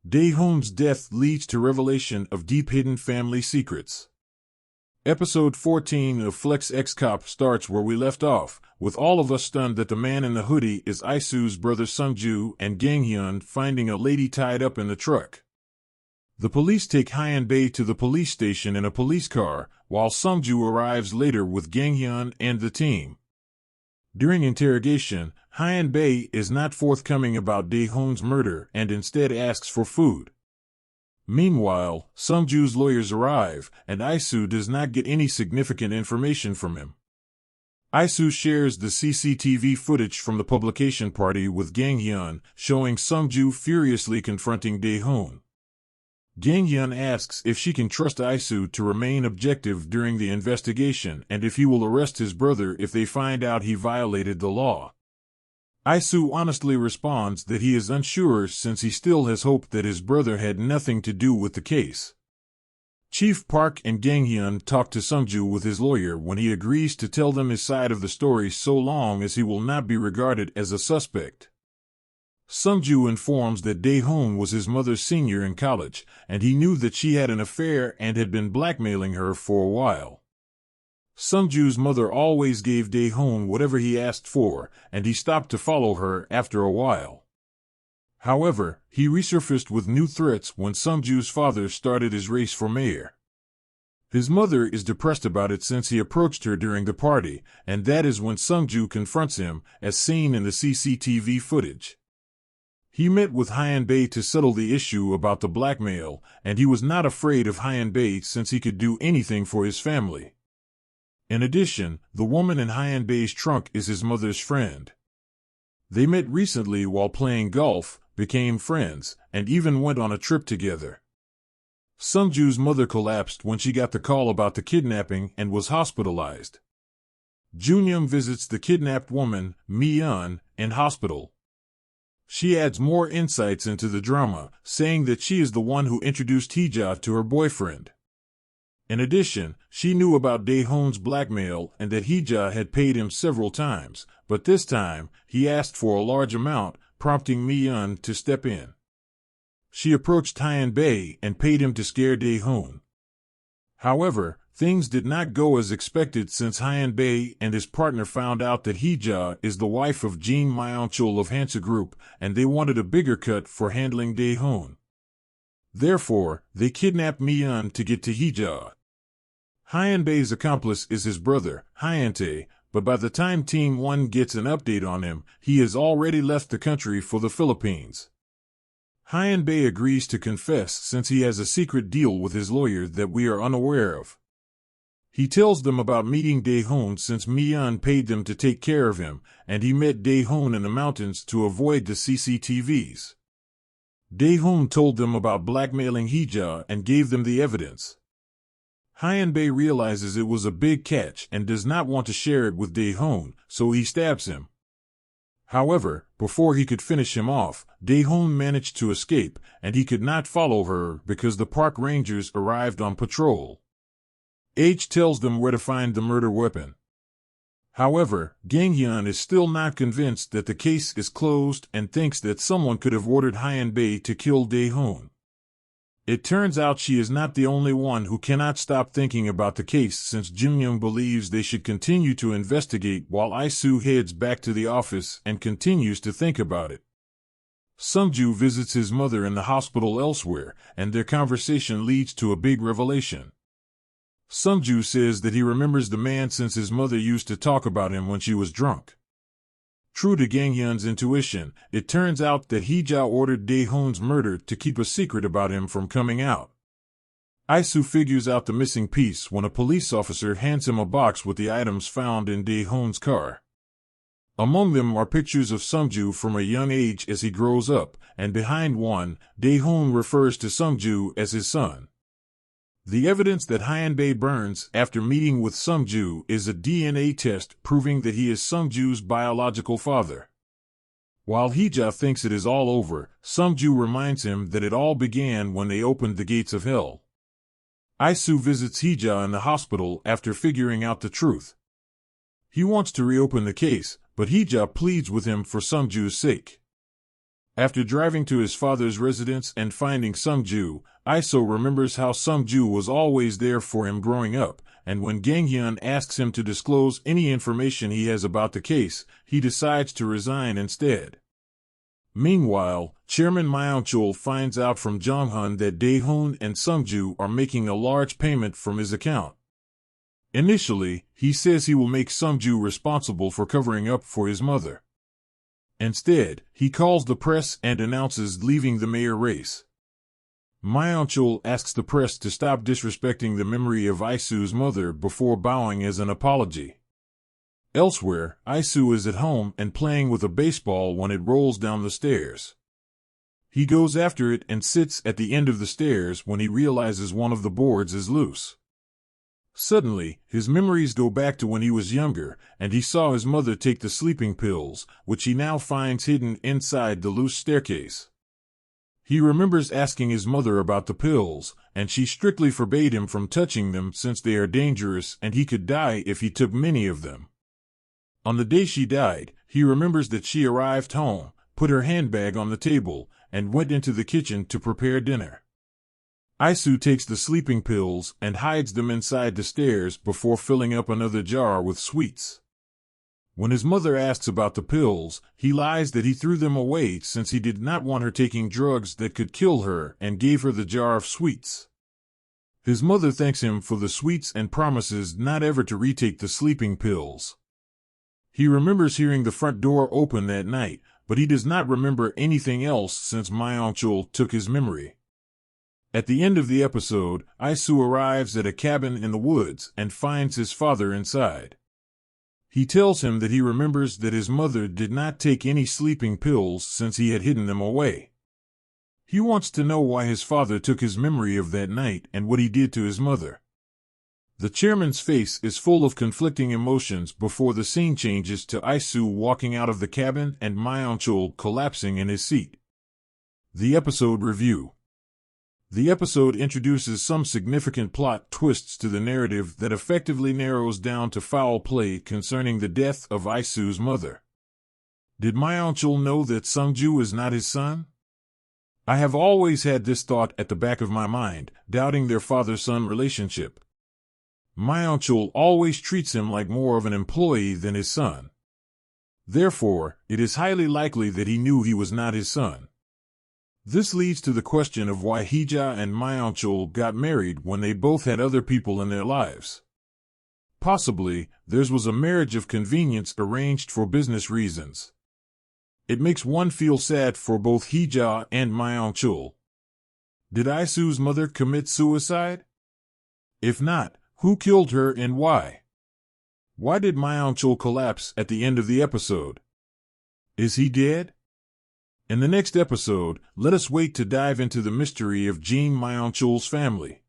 Dae-hoon's death leads to revelation of deep-hidden family secrets. Episode 14 of Flex X Cop starts where we left off, with all of us stunned that the man in the hoodie is Isu's brother Sungju and Gang-hyun finding a lady tied up in the truck. The police take Hyun-bae to the police station in a police car, while Sungju arrives later with Gang-hyun and the team. During interrogation, Hyun-bae is not forthcoming about Dae-hoon's murder and instead asks for food. Meanwhile, Sungju's lawyers arrive, and Isu does not get any significant information from him. Isu shares the CCTV footage from the publication party with Gang-hyun, showing Sungju furiously confronting Dae-hoon. Gang-hyun asks if she can trust Isu to remain objective during the investigation and if he will arrest his brother if they find out he violated the law. Isu honestly responds that he is unsure since he still has hope that his brother had nothing to do with the case. Chief Park and Gang-hyun talk to Sungju with his lawyer when he agrees to tell them his side of the story so long as he will not be regarded as a suspect. Sungju informs that Dae-hoon was his mother's senior in college, and he knew that she had an affair and had been blackmailing her for a while. Sungju's mother always gave Dae-hoon whatever he asked for, and he stopped to follow her after a while. However, he resurfaced with new threats when Sungju's father started his race for mayor. His mother is depressed about it since he approached her during the party, and that is when Sungju confronts him, as seen in the CCTV footage. He met with Hyun-bae to settle the issue about the blackmail, and he was not afraid of Hyun-bae since he could do anything for his family. In addition, the woman in Hyun-bae's trunk is his mother's friend. They met recently while playing golf, became friends, and even went on a trip together. Sungju's mother collapsed when she got the call about the kidnapping and was hospitalized. Junyoung visits the kidnapped woman, Mi-yeon, in hospital. She adds more insights into the drama, saying that she is the one who introduced Hee-ja to her boyfriend. In addition, she knew about Dae-hoon's blackmail and that Hee-ja had paid him several times, but this time, he asked for a large amount, prompting Mi-yeon to step in. She approached Hyun-bae and paid him to scare Dae-hoon. However, things did not go as expected since Hyun-bae and his partner found out that Hee-ja is the wife of Jin Myeong-chul of Hansa Group, and they wanted a bigger cut for handling Dae-hoon. Therefore, they kidnapped Mi-yeon to get to Hee-ja. Hyun-bae's accomplice is his brother, Hyun-tae, but by the time Team 1 gets an update on him, he has already left the country for the Philippines. Hyun-bae agrees to confess since he has a secret deal with his lawyer that we are unaware of. He tells them about meeting Dae-hoon since Mi-yeon paid them to take care of him, and he met Dae-hoon in the mountains to avoid the CCTVs. Dae-hoon told them about blackmailing Hee-ja and gave them the evidence. Hyun-bae realizes it was a big catch and does not want to share it with Dae-hoon, so he stabs him. However, before he could finish him off, Dae-hoon managed to escape, and he could not follow her because the park rangers arrived on patrol. H tells them where to find the murder weapon. However, Gang-hyun is still not convinced that the case is closed and thinks that someone could have ordered Hyun-bae to kill Dae-hoon. It turns out she is not the only one who cannot stop thinking about the case since Junyoung believes they should continue to investigate while Isu heads back to the office and continues to think about it. Sungju visits his mother in the hospital elsewhere, and their conversation leads to a big revelation. Sungju says that he remembers the man since his mother used to talk about him when she was drunk. True to Gang-hyun's intuition, it turns out that Hee-ja ordered Dae-hoon's murder to keep a secret about him from coming out. Isu figures out the missing piece when a police officer hands him a box with the items found in Dae-hoon's car. Among them are pictures of Sungju from a young age as he grows up, and behind one, Dae-hoon refers to Sungju as his son. The evidence that Hyun-bae burns after meeting with Sungju is a DNA test proving that he is Sungju's biological father. While Hee-ja thinks it is all over, Sungju reminds him that it all began when they opened the gates of hell. Isu visits Hee-ja in the hospital after figuring out the truth. He wants to reopen the case, but Hee-ja pleads with him for Sungju's sake. After driving to his father's residence and finding Sung-ju, Iso remembers how Sung-ju was always there for him growing up, and when Gang-hyun asks him to disclose any information he has about the case, he decides to resign instead. Meanwhile, Chairman Myeong-chul finds out from Jong-hun that Dae-hoon and Sung-ju are making a large payment from his account. Initially, he says he will make Sung-ju responsible for covering up for his mother. Instead, he calls the press and announces leaving the mayor race. Myeong-chul asks the press to stop disrespecting the memory of Isu's mother before bowing as an apology. Elsewhere, Isu is at home and playing with a baseball when it rolls down the stairs. He goes after it and sits at the end of the stairs when he realizes one of the boards is loose. Suddenly, his memories go back to when he was younger, and he saw his mother take the sleeping pills, which he now finds hidden inside the loose staircase. He remembers asking his mother about the pills, and she strictly forbade him from touching them since they are dangerous and he could die if he took many of them. On the day she died, he remembers that she arrived home, put her handbag on the table, and went into the kitchen to prepare dinner. Isu takes the sleeping pills and hides them inside the stairs before filling up another jar with sweets. When his mother asks about the pills, he lies that he threw them away since he did not want her taking drugs that could kill her and gave her the jar of sweets. His mother thanks him for the sweets and promises not ever to retake the sleeping pills. He remembers hearing the front door open that night, but he does not remember anything else since Myeong-chul took his memory. At the end of the episode, Isu arrives at a cabin in the woods and finds his father inside. He tells him that he remembers that his mother did not take any sleeping pills since he had hidden them away. He wants to know why his father took his memory of that night and what he did to his mother. The chairman's face is full of conflicting emotions before the scene changes to Isu walking out of the cabin and Myeong-chul collapsing in his seat. The episode review. The episode introduces some significant plot twists to the narrative that effectively narrows down to foul play concerning the death of Isu's mother. Did Myeong-chul know that Sung-ju is not his son? I have always had this thought at the back of my mind, doubting their father-son relationship. Myeong-chul always treats him like more of an employee than his son. Therefore, it is highly likely that he knew he was not his son. This leads to the question of why Hee-ja and Myeong-chul got married when they both had other people in their lives. Possibly, theirs was a marriage of convenience arranged for business reasons. It makes one feel sad for both Hee-ja and Myeong-chul. Did Isu's mother commit suicide? If not, who killed her and why? Why did Myeong-chul collapse at the end of the episode? Is he dead? In the next episode, let us wait to dive into the mystery of Jean Myeong-chul's family.